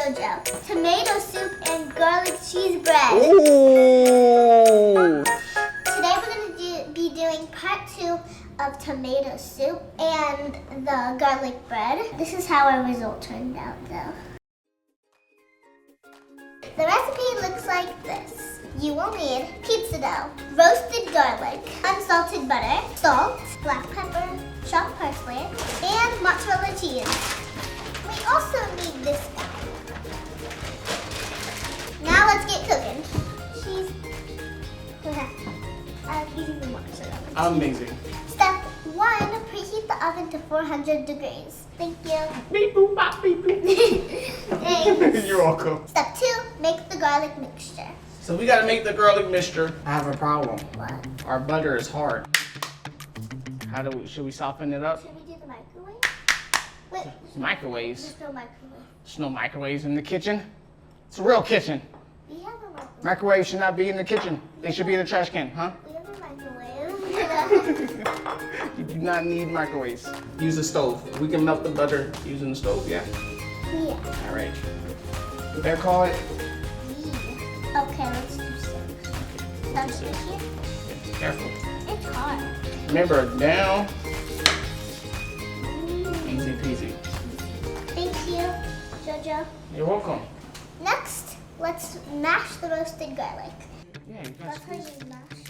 JoJo. Tomato soup and garlic cheese bread. Ooh. Today we're going to be doing part 2 of tomato soup and the garlic bread. This is how our result turned out though. The recipe looks like this. You will need pizza dough, roasted garlic, unsalted butter, salt, black pepper, chopped parsley, and mozzarella cheese. We also need this guy. Now let's get cooking. Cheese. Using the mozzarella. Amazing. Step 1, preheat the oven to 400 degrees. Thank you. Beep boop bop beep boop. Thanks. You're welcome. Step 2, make the garlic mixture. So we gotta make the garlic mixture. I have a problem. What? Our butter is hard. Should we soften it up? Should we do the microwave? Wait. Microwaves. There's no microwave. There's no microwaves in the kitchen. It's a real kitchen. We have a microwave. Microwaves should not be in the kitchen. They should be in the trash can, huh? We have a microwave. You do not need microwaves. Use a stove. We can melt the butter using the stove, yeah? Yeah. All right. You better call it. Okay, let's do 6. That's Six. here. Yeah, careful. It's hard. Remember, down. Easy peasy. Thank you, JoJo. You're welcome. Next, let's mash the roasted garlic. Yeah, you That's guys. how you mash.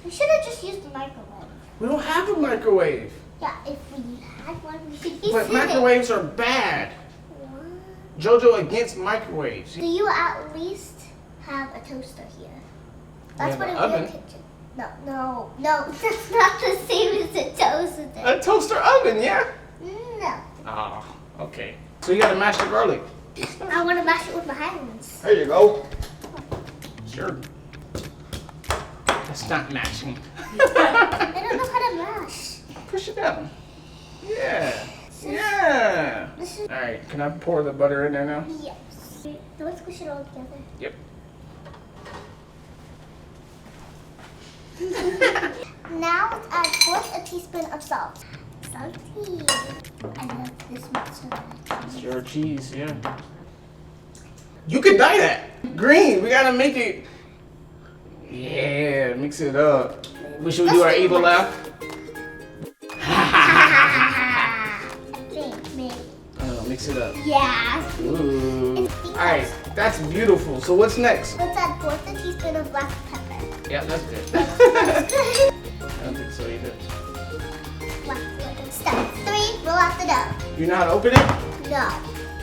We should have just used the microwave. We don't have a microwave. Yeah, if we had one, we should use But it. microwaves are bad. What? JoJo against microwaves. Do you at least have a toaster here? That's have what an it would oven. be in the kitchen. No, that's not the same as a toaster. A toaster oven, yeah? No. Ah, okay. So you gotta mash the garlic. I want to mash it with my hands. There you go. Sure. That's not mashing. I don't know how to mash. Push it down. Yeah. Yeah. This is All right, can I pour the butter in there now? yes. So let's squish it all together. Yep. Now let's add 1/4 teaspoon of salt. Salty. I love this mozzarella. It's your cheese, yeah. You could dye that. Green, we gotta make it. Yeah, mix it up. Should we do our evil laugh? I think maybe. Mix it up. Yeah. Ooh. All right, that's beautiful. So what's next? Let's add 1/4 teaspoon of black pepper. Yeah, that's good. Good. I don't think so either. Black pepper. Step 3, roll out the dough. You know how to open it? No.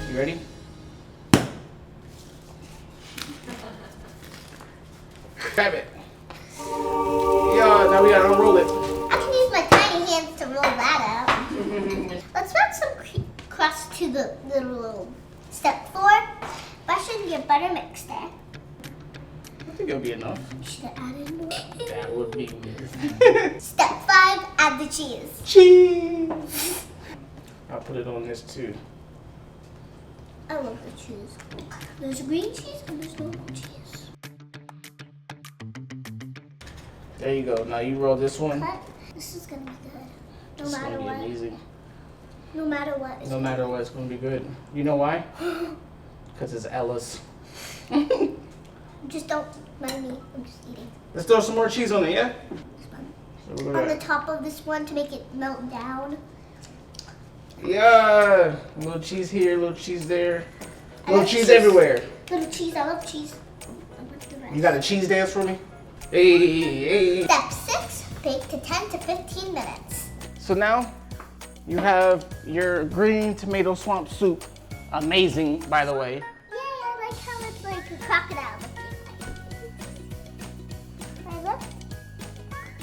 You ready? Grab it. Yeah, now we gotta unroll it. I can use my tiny hands to roll that out. Let's add some crust to the little. Step 4, brush in your butter mixture. I think it'll be enough. Should have added more. That would be good. Step 5, add the cheese. Cheese. I'll put it on this too. I love the cheese. There's green cheese and there's normal cheese. There you go. Now you roll this one. Cut. This is gonna be good. No It's matter gonna what. be amazing. No matter what. No matter what, it's gonna be good. You know why? Because it's Ella's. Just don't mind me. I'm just eating. Let's throw some more cheese on it, yeah? So we're On the gonna, top of this one to make it melt down. yeah, a little cheese here, a little cheese there, I little love cheese cheese. everywhere. Little cheese. I love cheese. You got a cheese dance for me? Hey, hey. Step 6, bake to 10 to 15 minutes. So now you have your green tomato swamp soup. Amazing, by the way. Yay, I like how it's like a crocodile looking. Can I look?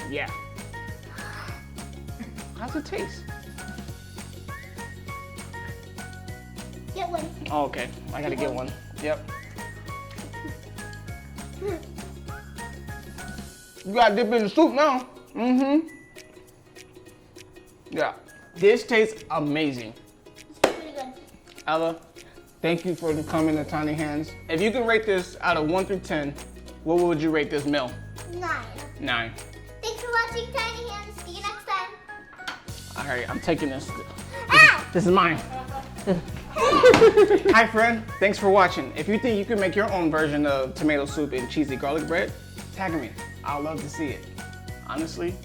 Yeah. How's it taste? Get one. Oh, okay. I gotta get one. Yep. You gotta dip in the soup now. Mm-hmm. Yeah. This tastes amazing. It's pretty good. Ella, thank you for coming to Tiny Hands. If you can rate this out of 1 through 10, what would you rate this meal? 9. 9. Thanks for watching Tiny Hands. See you next time. All right, I'm taking this. Ah! This is mine. Hi friend, thanks for watching. If you think you can make your own version of tomato soup and cheesy garlic bread, tag me. I'd love to see it. Honestly,